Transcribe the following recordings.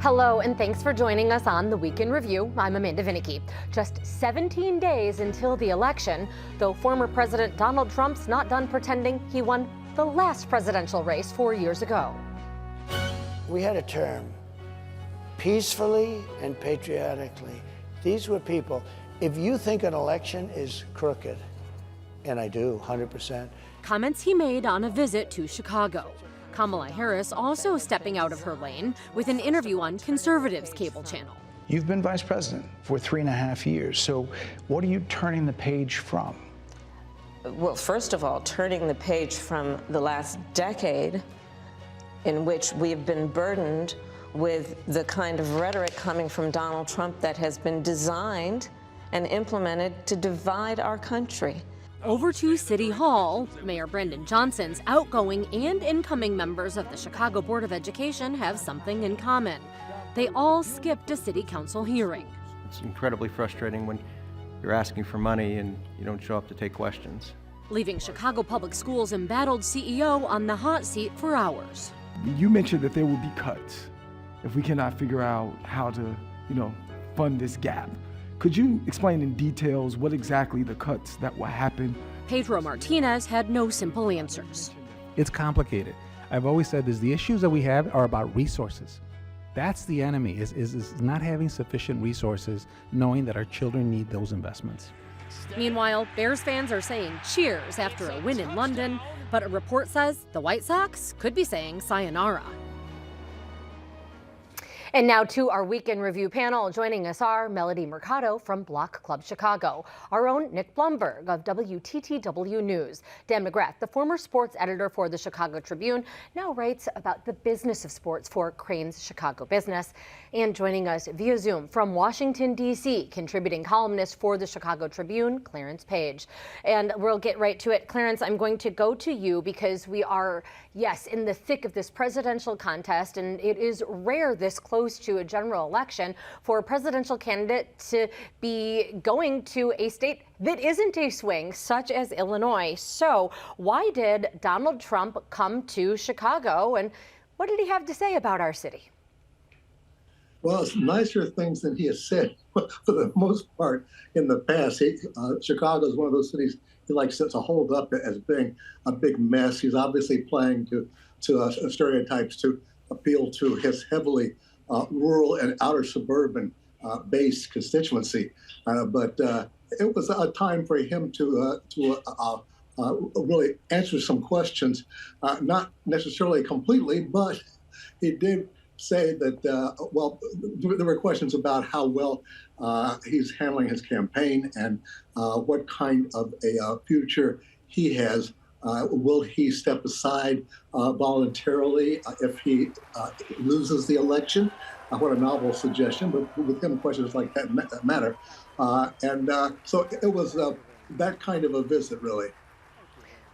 Hello, and thanks for joining us on the Week in Review. I'm Amanda Vinicki. Just 17 days until the election, though former President Donald Trump's not done pretending he won the last presidential race 4 years ago. We had a term, peacefully and patriotically. These were people, if you think an election is crooked, and I do, 100%. Comments he made on a visit to Chicago. Kamala Harris also stepping out of her lane with an interview on Conservatives' cable channel. You've been vice president for 3.5 years, so what are you turning the page from? Well, first of all, turning the page from the last decade in which we've been burdened with the kind of rhetoric coming from Donald Trump that has been designed and implemented to divide our country. Over to City Hall, Mayor Brandon Johnson's outgoing and incoming members of the Chicago Board of Education have something in common. They all skipped a city council hearing. It's incredibly frustrating when you're asking for money and you don't show up to take questions. Leaving Chicago Public Schools' embattled CEO on the hot seat for hours. You mentioned that there will be cuts if we cannot figure out how to, fund this gap. Could you explain in details what exactly the cuts that will happen? Pedro Martinez had no simple answers. It's complicated. I've always said this, the issues that we have are about resources. That's the enemy, is not having sufficient resources, knowing that our children need those investments. Meanwhile, Bears fans are saying cheers after a win in London, but a report says the White Sox could be saying sayonara. And now to our Week in Review panel. Joining us are Melody Mercado from Block Club Chicago, our own Nick Blumberg of WTTW News, Dan McGrath, the former sports editor for the Chicago Tribune, now writes about the business of sports for Crain's Chicago Business, and joining us via Zoom from Washington, D.C., contributing columnist for the Chicago Tribune, Clarence Page. And we'll get right to it. Clarence, I'm going to go to you because we are, yes, in the thick of this presidential contest, and it is rare this close to a general election for a presidential candidate to be going to a state that isn't a swing, such as Illinois. So why did Donald Trump come to Chicago, and what did he have to say about our city? Well, it's nicer things than he has said for the most part in the past. Chicago is one of those cities he likes to hold up as being a big mess. He's obviously playing to stereotypes to appeal to his heavily rural and outer suburban based constituency. But it was a time for him to really answer some questions, not necessarily completely, but he did say that, there were questions about how well he's handling his campaign and what kind of a future he has. Will he step aside voluntarily if he loses the election? What a novel suggestion, but with him, questions like that matter. So it was that kind of a visit, really.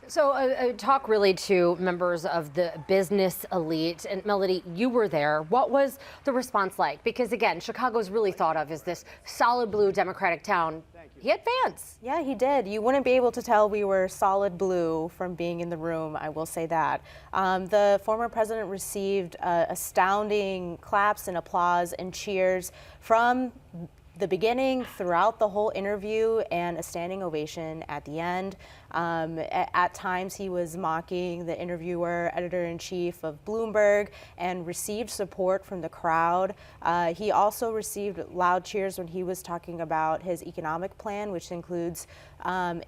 So talk really to members of the business elite. And Melody, you were there. What was the response like? Because again, Chicago's really thought of as this solid blue Democratic town. He had fans. Yeah, he did. You wouldn't be able to tell we were solid blue from being in the room, I will say that. The former president received astounding claps and applause and cheers from the beginning, throughout the whole interview, and a standing ovation at the end. At times he was mocking the interviewer, editor-in-chief of Bloomberg, and received support from the crowd. He also received loud cheers when he was talking about his economic plan, which includes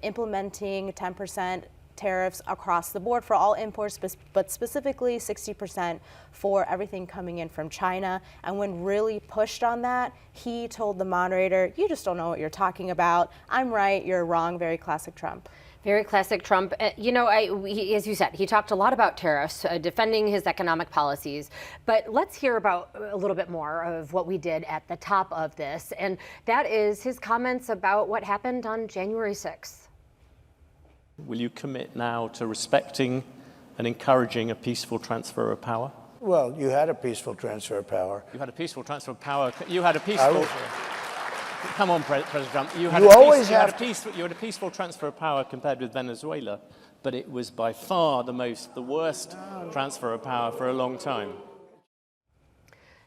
implementing 10% tariffs across the board for all imports, but specifically 60% for everything coming in from China. And when really pushed on that, he told the moderator, "You just don't know what you're talking about. I'm right, you're wrong." Very classic Trump. Very classic Trump. As you said, he talked a lot about tariffs, defending his economic policies. But let's hear about a little bit more of what we did at the top of this. And that is his comments about what happened on January 6th. Will you commit now to respecting and encouraging a peaceful transfer of power? Well, you had a peaceful transfer of power. You had a peaceful transfer of power. You had a peaceful. Come on, President Trump. You had a peaceful transfer of power compared with Venezuela, but it was by far the worst transfer of power for a long time.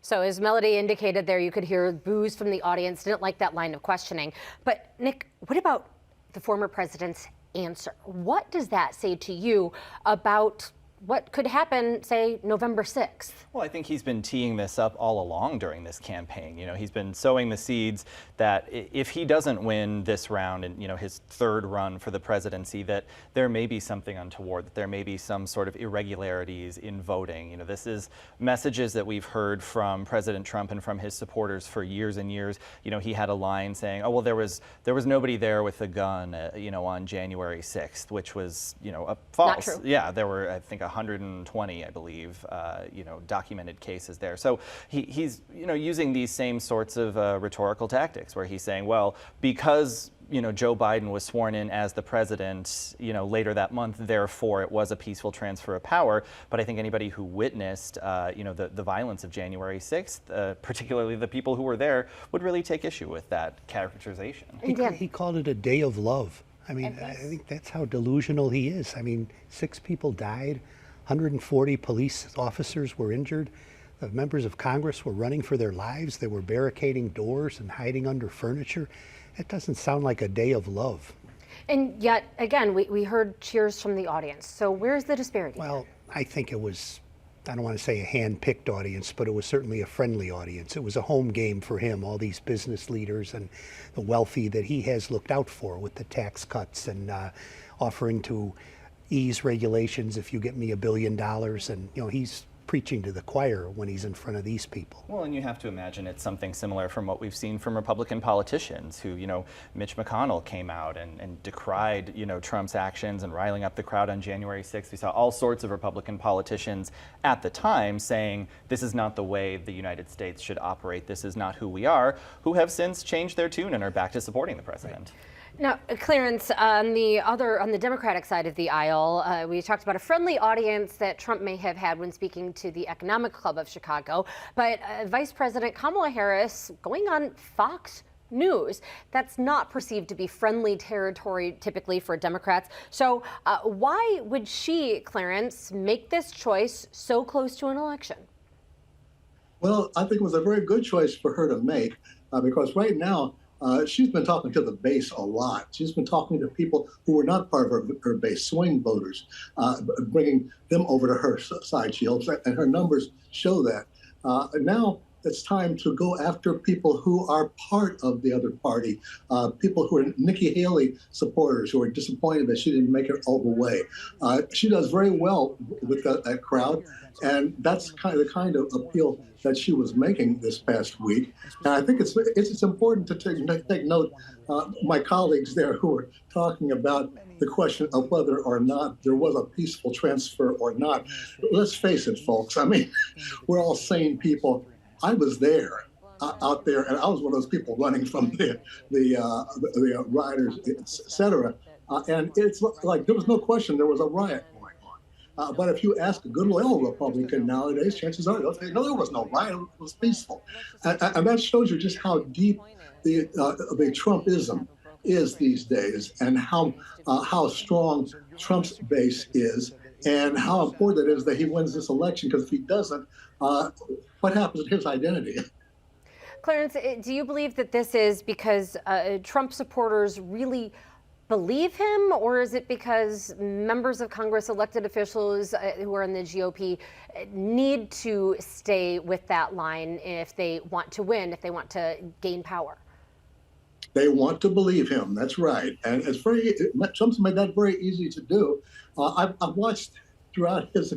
So as Melody indicated there, you could hear boos from the audience, didn't like that line of questioning. But Nick, what about the former president's answer? What does that say to you about what could happen, say, November 6th? Well, I think he's been teeing this up all along during this campaign. You know, he's been sowing the seeds that if he doesn't win this round and, you know, his third run for the presidency, that there may be something untoward, that there may be some sort of irregularities in voting. You know, this is messages that we've heard from President Trump and from his supporters for years and years. You know, he had a line saying, oh, well, there was nobody there with a gun, you know, on January 6th, which was, you know, false. Not true. Yeah, there were, I think, 120, I believe, you know, documented cases there. So he's, you know, using these same sorts of rhetorical tactics where he's saying, well, because, you know, Joe Biden was sworn in as the president, you know, later that month, therefore it was a peaceful transfer of power. But I think anybody who witnessed, you know, the violence of January 6th, particularly the people who were there, would really take issue with that characterization. He called it a day of love. I mean, I think that's how delusional he is. I mean, 6 people died. 140 police officers were injured. The members of Congress were running for their lives. They were barricading doors and hiding under furniture. It doesn't sound like a day of love. And yet, again, we heard cheers from the audience. So where's the disparity? Well, I think it was, I don't want to say a hand-picked audience, but it was certainly a friendly audience. It was a home game for him, all these business leaders and the wealthy that he has looked out for with the tax cuts and offering to ease regulations if you get me $1 billion. And, you know, he's preaching to the choir when he's in front of these people. Well, and you have to imagine it's something similar from what we've seen from Republican politicians who, you know, Mitch McConnell came out and decried, you know, Trump's actions and riling up the crowd on January 6th. We saw all sorts of Republican politicians at the time saying this is not the way the United States should operate, this is not who we are, who have since changed their tune and are back to supporting the president. Right. Now, Clarence, on the Democratic side of the aisle, we talked about a friendly audience that Trump may have had when speaking to the Economic Club of Chicago, but Vice President Kamala Harris going on Fox News, that's not perceived to be friendly territory typically for Democrats. So why would she, Clarence, make this choice so close to an election? Well, I think it was a very good choice for her to make because right now, she's been talking to the base a lot. She's been talking to people who were not part of her base, swing voters, bringing them over to her side. She hopes, and her numbers show that. Now it's time to go after people who are part of the other party, people who are Nikki Haley supporters who are disappointed that she didn't make it all the way. She does very well with that crowd, and that's the kind of appeal that she was making this past week. And I think it's important to take note, my colleagues there who are talking about the question of whether or not there was a peaceful transfer or not. Let's face it, folks. I mean, we're all sane people. I was there, out there, and I was one of those people running from the rioters, et cetera. And it's like there was no question there was a riot going on. But if you ask a good loyal Republican nowadays, chances are they'll say, no, there was no riot, it was peaceful. And that shows you just how deep the Trumpism is these days and how strong Trump's base is and how important it is that he wins this election, because if he doesn't, what happens to his identity? Clarence, do you believe that this is because Trump supporters really believe him, or is it because members of Congress, elected officials who are in the GOP need to stay with that line if they want to win, if they want to gain power? They want to believe him. That's right. And Trump's made that very easy to do. I've watched throughout his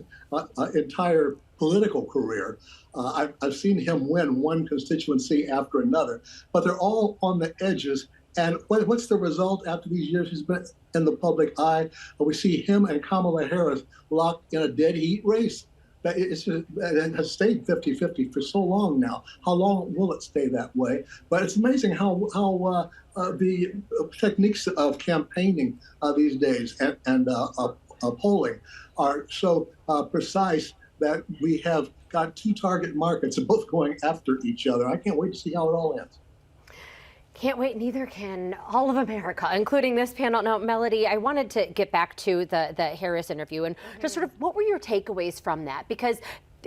entire political career. I've seen him win one constituency after another, but they're all on the edges. And what's the result after these years he's been in the public eye? We see him and Kamala Harris locked in a dead heat race. It has stayed 50-50 for so long now. How long will it stay that way? But it's amazing how the techniques of campaigning these days and polling are so precise that we have got two target markets both going after each other. I can't wait to see how it all ends. Can't wait, neither can all of America, including this panel. Now, Melody, I wanted to get back to the Harris interview and just sort of what were your takeaways from that? Because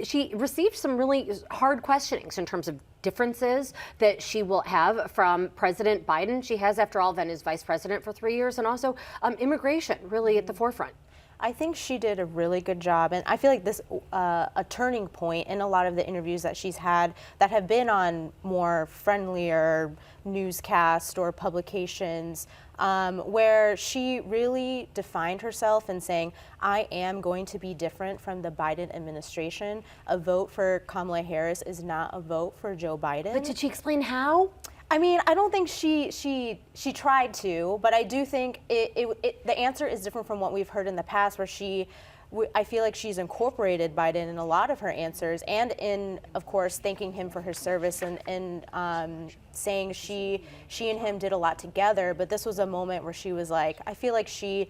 she received some really hard questionings in terms of differences that she will have from President Biden. She has, after all, been his vice president for 3 years, and also immigration really at the forefront. I think she did a really good job, and I feel like this a turning point in a lot of the interviews that she's had that have been on more friendlier newscasts or publications, where she really defined herself in saying, I am going to be different from the Biden administration. A vote for Kamala Harris is not a vote for Joe Biden. But did she explain how? I mean, I don't think she tried to, but I do think the answer is different from what we've heard in the past, where I feel like she's incorporated Biden in a lot of her answers, and in, of course, thanking him for his service and saying she and him did a lot together. But this was a moment where she was like, I feel like she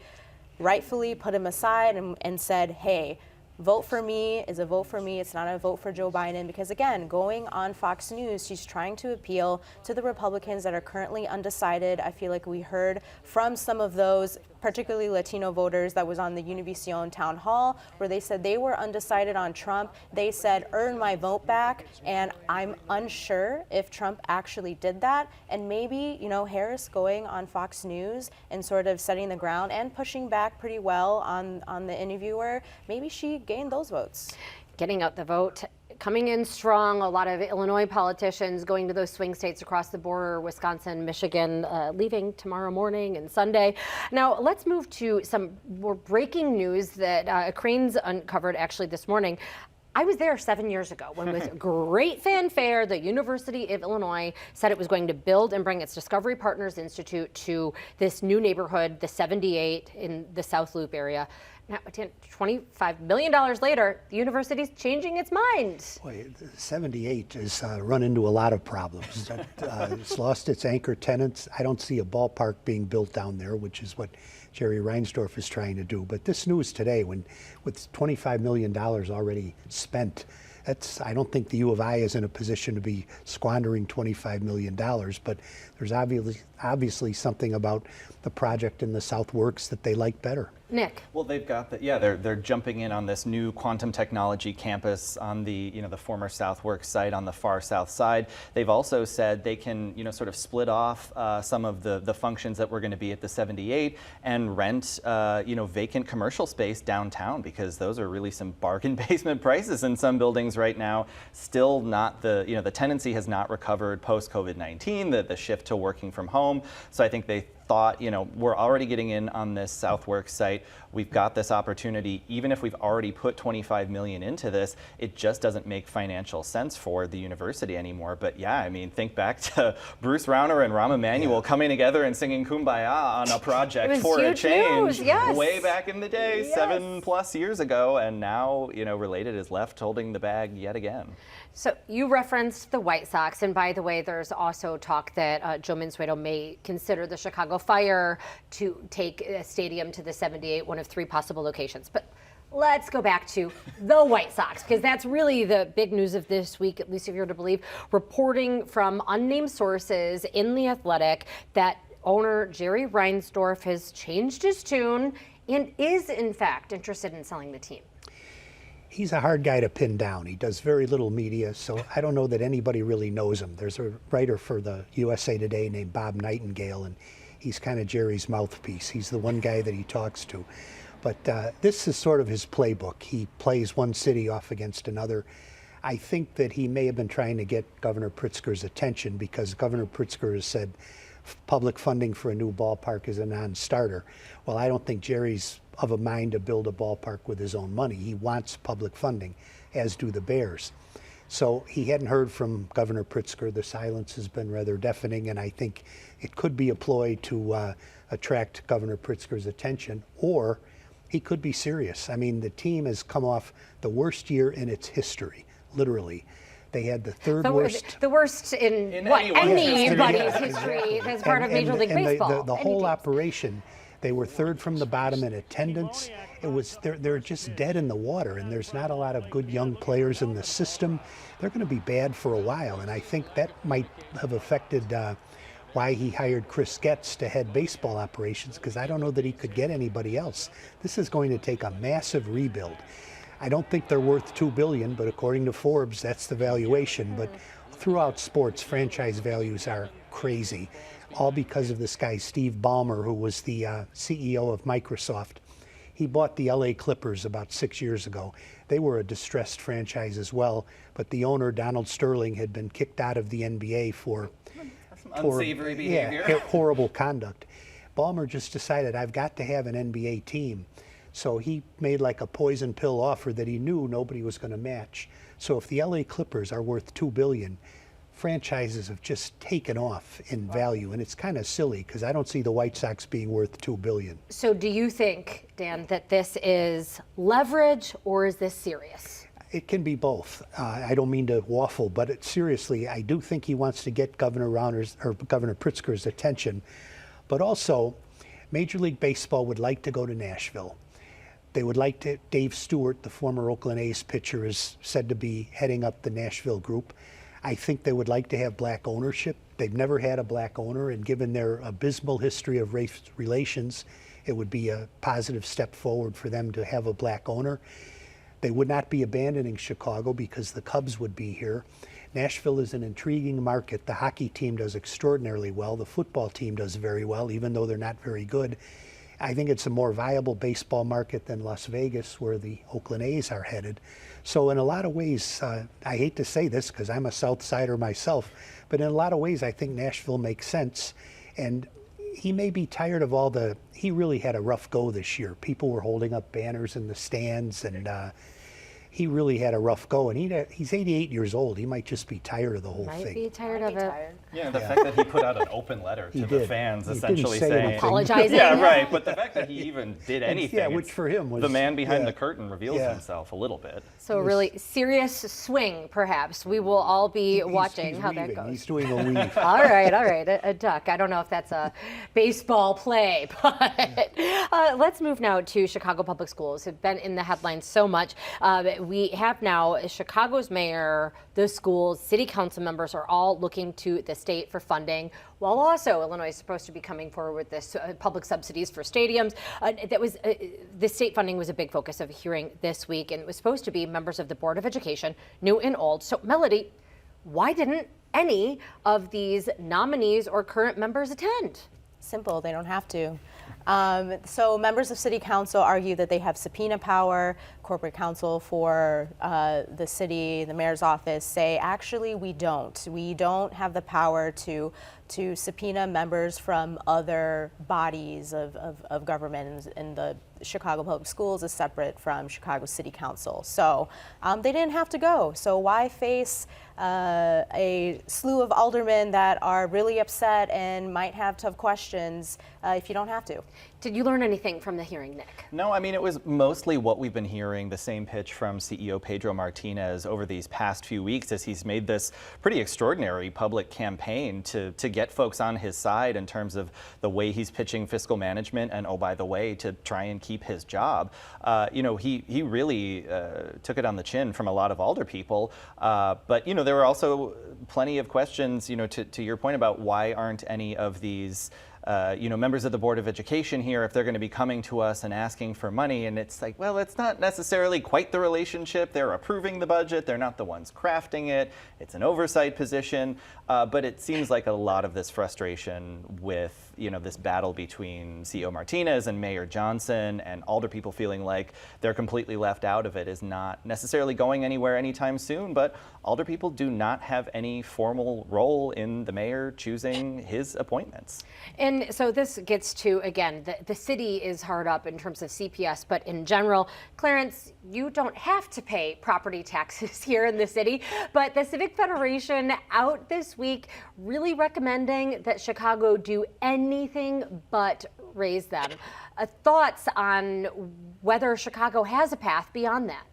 rightfully put him aside and said, hey, vote for me is a vote for me. It's not a vote for Joe Biden, because again, going on Fox News, she's trying to appeal to the Republicans that are currently undecided. I feel like we heard from some of those, particularly Latino voters, that was on the Univision town hall, where they said they were undecided on Trump. They said, earn my vote back, and I'm unsure if Trump actually did that. And maybe, Harris going on Fox News and sort of setting the ground and pushing back pretty well on the interviewer, maybe she gained those votes. Getting out the vote, coming in strong. A lot of Illinois politicians going to those swing states across the border, Wisconsin, Michigan, leaving tomorrow morning and Sunday. Now, let's move to some more breaking news that Cranes uncovered actually this morning. I was there 7 years ago when, with great fanfare, the University of Illinois said it was going to build and bring its Discovery Partners Institute to this new neighborhood, the 78 in the South Loop area. Now, $25 million later, the university's changing its mind. Boy, 78 has run into a lot of problems. It's lost its anchor tenants. I don't see a ballpark being built down there, which is what Jerry Reinsdorf is trying to do. But this news today, with $25 million already spent, I don't think the U of I is in a position to be squandering $25 million, but there's obviously something about the project in the South Works that they like better. Nick. Well, they've got they're jumping in on this new quantum technology campus on the the former Southworks site on the far south side. They've also said they can sort of split off some of the functions that were going to be at the 78 and rent vacant commercial space downtown, because those are really some bargain basement prices in some buildings right now. Still not the tenancy has not recovered post COVID-19, the shift to working from home. So I think they thought, we're already getting in on this Southworks site. We've got this opportunity. Even if we've already put $25 million into this, it just doesn't make financial sense for the university anymore. But yeah, I mean, think back to Bruce Rauner and Rahm Emanuel coming together and singing Kumbaya on a project for a change way back in the day, 7+ years ago. And now, Related is left holding the bag yet again. So you referenced the White Sox, and by the way, there's also talk that Joe Mansueto may consider the Chicago Fire to take a stadium to the 78, one of 3 possible locations. But let's go back to the White Sox, because that's really the big news of this week, at least if you're to believe reporting from unnamed sources in The Athletic that owner Jerry Reinsdorf has changed his tune and is, in fact, interested in selling the team. He's a hard guy to pin down. He does very little media, so I don't know that anybody really knows him. There's a writer for the USA Today named Bob Nightingale, and he's kind of Jerry's mouthpiece. He's the one guy that he talks to. But this is sort of his playbook. He plays one city off against another. I think that he may have been trying to get Governor Pritzker's attention, because Governor Pritzker has said public funding for a new ballpark is a non-starter. Well, I don't think Jerry's of a mind to build a ballpark with his own money. He wants public funding, as do the Bears. So he hadn't heard from Governor Pritzker. The silence has been rather deafening, and I think it could be a ploy to attract Governor Pritzker's attention, or he could be serious. I mean, the team has come off the worst year in its history, literally. They had the third worst. The worst in anybody's history as part of Major League Baseball. The whole operation, they were third from the bottom in attendance. It was they're just dead in the water, and there's not a lot of good young players in the system. They're going to be bad for a while, and I think that might have affected why he hired Chris Getz to head baseball operations, because I don't know that he could get anybody else. This is going to take a massive rebuild. I don't think they're worth $2 billion, but according to Forbes, that's the valuation. But throughout sports, franchise values are crazy, all because of this guy, Steve Ballmer, who was the CEO of Microsoft. He bought the LA Clippers about 6 years ago. They were a distressed franchise as well, but the owner, Donald Sterling, had been kicked out of the NBA for unsavory behavior. Horrible conduct. Ballmer just decided, I've got to have an NBA team. So he made like a poison pill offer that he knew nobody was going to match. So if the LA Clippers are worth $2 billion, franchises have just taken off in value, and it's kind of silly because I don't see the White Sox being worth $2 billion. So do you think, Dan, that this is leverage or is this serious? It can be both. I don't mean to waffle, but seriously, I do think he wants to get Governor Pritzker's attention. But also, Major League Baseball would like to go to Nashville. They would like to, Dave Stewart, the former Oakland A's pitcher, is said to be heading up the Nashville group. I think they would like to have black ownership. They've never had a black owner, and given their abysmal history of race relations, it would be a positive step forward for them to have a black owner. They would not be abandoning Chicago because the Cubs would be here. Nashville is an intriguing market. The hockey team does extraordinarily well. The football team does very well, even though they're not very good. I think it's a more viable baseball market than Las Vegas, where the Oakland A's are headed. So in a lot of ways, I hate to say this because I'm a South Sider myself, but in a lot of ways I think Nashville makes sense. And he may be tired of all the, he really had a rough go this year. People were holding up banners in the stands, and he really had a rough go, and he's 88 years old. He might just be tired of the whole thing. Might be tired of it. Yeah, the fact that he put out an open letter to the fans, essentially saying, apologizing. Yeah, right. But the fact that he even did anything, yeah, which for him was the man behind the curtain reveals himself a little bit. So a really serious swing, perhaps. We will all be watching he's how weaving. that goes. He's doing a weave. All right. A duck. I don't know if that's a baseball play, but let's move now to Chicago Public Schools. Have been in the headlines so much. We have now Chicago's mayor, the schools, city council members are all looking to the state for funding, while also Illinois is supposed to be coming forward with this public subsidies for stadiums. The state funding was a big focus of a hearing this week, and it was supposed to be members of the Board of Education, new and old. So Melody, why didn't any of these nominees or current members attend? Simple, they don't have to. So members of City Council argue that they have subpoena power. Corporate counsel for the city, the mayor's office, say actually we don't. We don't have the power to subpoena members from other bodies of government, and the Chicago Public Schools is separate from Chicago City Council. So they didn't have to go. So why face a slew of aldermen that are really upset and might have tough questions if you don't have to? Did you learn anything from the hearing, Nick? No, I mean, it was mostly what we've been hearing, the same pitch from CEO Pedro Martinez over these past few weeks as he's made this pretty extraordinary public campaign to get folks on his side in terms of the way he's pitching fiscal management and, oh, by the way, to try and keep his job. He really took it on the chin from a lot of alder people. But, there were also plenty of questions, to your point about why aren't any of these members of the Board of Education here if they're going to be coming to us and asking for money. And it's like, well, it's not necessarily quite the relationship. They're approving the budget. They're not the ones crafting it. It's an oversight position. But it seems like a lot of this frustration with, this battle between CEO Martinez and Mayor Johnson and alder people feeling like they're completely left out of it is not necessarily going anywhere anytime soon. But alder people do not have any formal role in the mayor choosing his appointments. And so this gets to, again, the city is hard up in terms of CPS, but in general, Clarence, you don't have to pay property taxes here in the city, but the Civic Federation out this week really recommending that Chicago do anything but raise them. Thoughts on whether Chicago has a path beyond that?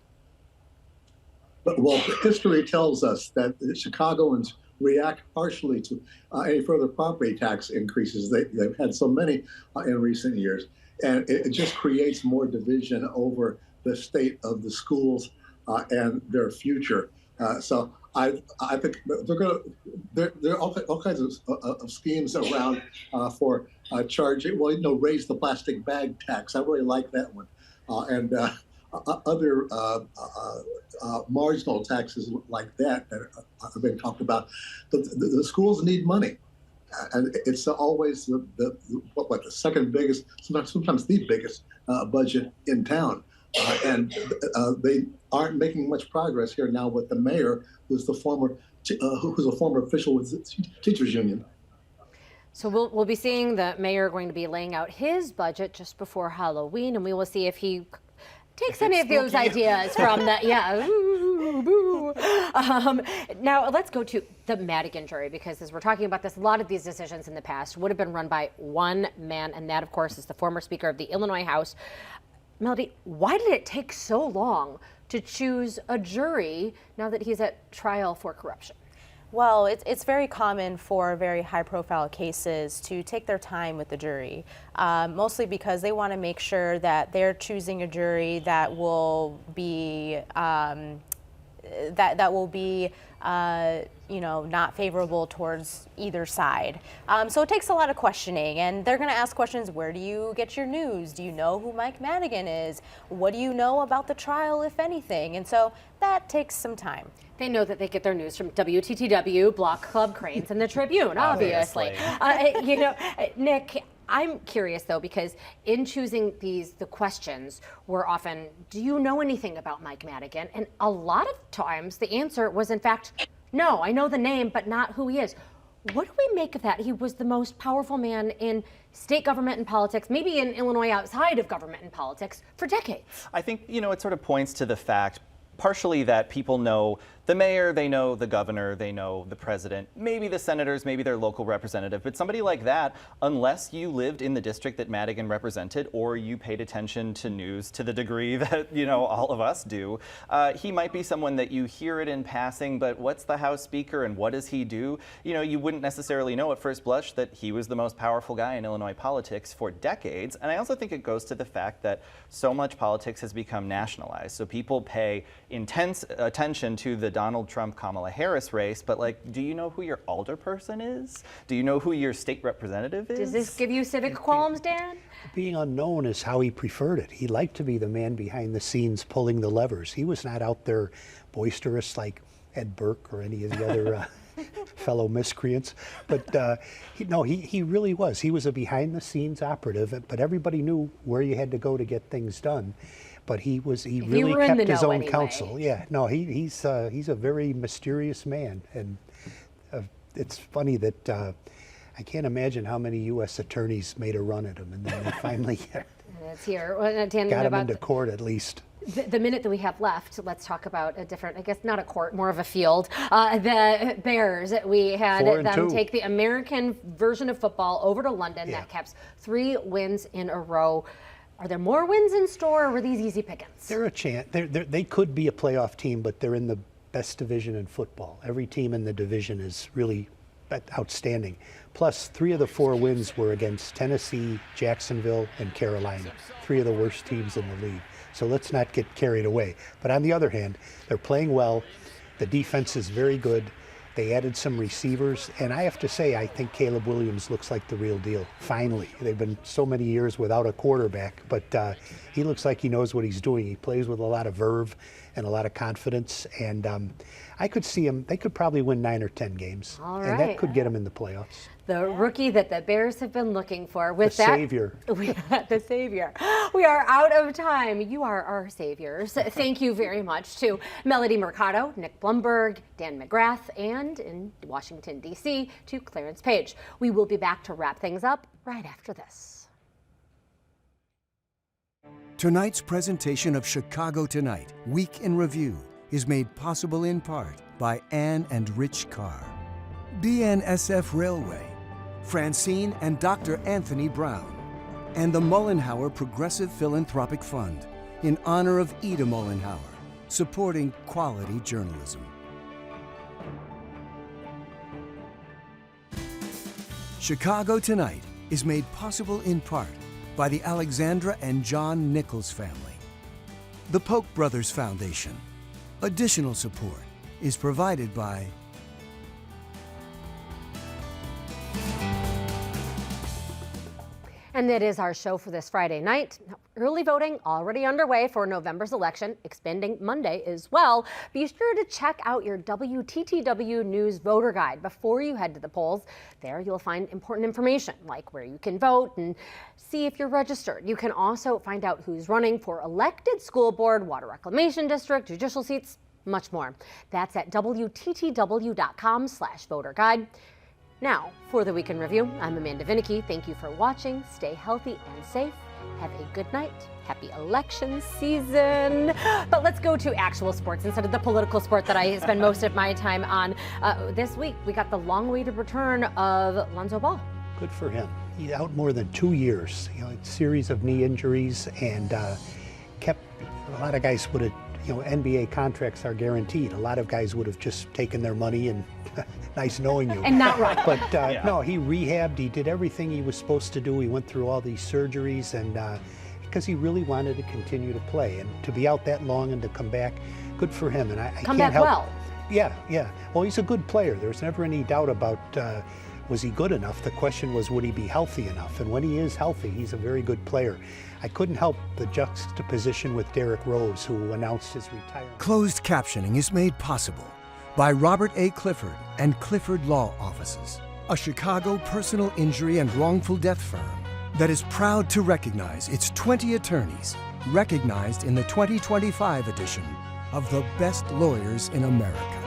Well, history tells us that Chicagoans react partially to any further property tax increases. They've had so many in recent years, and it just creates more division over the state of the schools and their future. So I think there are all kinds of schemes around for charging. Well, raise the plastic bag tax. I really like that one, and other marginal taxes like that are being talked about. The schools need money. And it's always the second biggest, sometimes the biggest budget in town. And they aren't making much progress here now with the mayor, who's a former official with the teachers union. So we'll be seeing the mayor going to be laying out his budget just before Halloween, and we will see if he takes any of those ideas from the, yeah. Ooh, boo. Now let's go to the Madigan Jury, because as we're talking about this, a lot of these decisions in the past would have been run by one man, and that, of course, is the former Speaker of the Illinois House. Melody, why did it take so long to choose a jury now that he's at trial for corruption? Well, it's very common for very high-profile cases to take their time with the jury, mostly because they want to make sure that they're choosing a jury that will be not favorable towards either side. So it takes a lot of questioning, and they're going to ask questions. Where do you get your news? Do you know who Mike Madigan is? What do you know about the trial, if anything? And so that takes some time. They know that they get their news from WTTW, Block Club Cranes, and the Tribune, obviously. Nick, I'm curious, though, because in choosing the questions were often, do you know anything about Mike Madigan? And a lot of times the answer was, in fact, no, I know the name, but not who he is. What do we make of that? He was the most powerful man in state government and politics, maybe in Illinois outside of government and politics, for decades. I think, it sort of points to the fact partially that people know the mayor, they know the governor, they know the president, maybe the senators, maybe their local representative. But somebody like that, unless you lived in the district that Madigan represented or you paid attention to news to the degree that, all of us do, he might be someone that you hear it in passing, but what's the House Speaker and what does he do? You wouldn't necessarily know at first blush that he was the most powerful guy in Illinois politics for decades. And I also think it goes to the fact that so much politics has become nationalized. So people pay intense attention to the Donald Trump, Kamala Harris race, but do you know who your alderperson is? Do you know who your state representative is? Does this give you civic qualms, Dan? Being unknown is how he preferred it. He liked to be the man behind the scenes pulling the levers. He was not out there boisterous like Ed Burke or any of the other fellow miscreants. But he really was. He was a behind the scenes operative, but everybody knew where you had to go to get things done. But he really kept his own counsel. Yeah, no, he's a very mysterious man, and it's funny that I can't imagine how many U.S. attorneys made a run at him, and then they finally it's here. got him into court at least. The minute that we have left, let's talk about a different, I guess not a court, more of a field. The Bears, we had them take the American version of football over to London. Yeah. That caps 3 wins in a row. Are there more wins in store, or were these easy pickings? They're a chance. They could be a playoff team, but they're in the best division in football. Every team in the division is really outstanding. Plus, 3 of the 4 wins were against Tennessee, Jacksonville, and Carolina, 3 of the worst teams in the league. So let's not get carried away. But on the other hand, they're playing well. The defense is very good. They added some receivers, and I have to say, I think Caleb Williams looks like the real deal. Finally, they've been so many years without a quarterback, but he looks like he knows what he's doing. He plays with a lot of verve and a lot of confidence, and I could see him. They could probably win 9 or 10 games, and that could get them in the playoffs. The rookie that the Bears have been looking for. With the savior. The savior. We are out of time. You are our saviors. Thank you very much to Melody Mercado, Nick Blumberg, Dan McGrath, and in Washington, D.C., to Clarence Page. We will be back to wrap things up right after this. Tonight's presentation of Chicago Tonight, Week in Review, is made possible in part by Ann and Rich Carr, BNSF Railway, Francine and Dr. Anthony Brown, and the Mullenhour Progressive Philanthropic Fund in honor of Ida Mullenhour, supporting quality journalism. Chicago Tonight is made possible in part by the Alexandra and John Nichols family, the Polk Brothers Foundation. Additional support is provided by And that is our show for this Friday night. Early voting already underway for November's election, expanding Monday as well. Be sure to check out your WTTW News voter guide before you head to the polls. There you'll find important information like where you can vote and see if you're registered. You can also find out who's running for elected school board, water reclamation district, judicial seats, much more. That's at WTTW.com/voter guide. Now, for the Week in Review, I'm Amanda Vinicky. Thank you for watching. Stay healthy and safe. Have a good night. Happy election season. But let's go to actual sports instead of the political sport that I spend most of my time on. This week, we got the long-awaited return of Lonzo Ball. Good for him. He's out more than 2 years. You know, a series of knee injuries, and kept a lot of guys would have. You know, NBA contracts are guaranteed. A lot of guys would have just taken their money and nice knowing you. And not run. But no, he rehabbed. He did everything he was supposed to do. He went through all these surgeries, and because he really wanted to continue to play. And to be out that long and to come back, good for him. And I Come can't back help. well. Yeah. Well, he's a good player. There's never any doubt about was he good enough. The question was, would he be healthy enough? And when he is healthy, he's a very good player. I couldn't help the juxtaposition with Derrick Rose, who announced his retirement. Closed captioning is made possible by Robert A. Clifford and Clifford Law Offices, a Chicago personal injury and wrongful death firm that is proud to recognize its 20 attorneys, recognized in the 2025 edition of the Best Lawyers in America.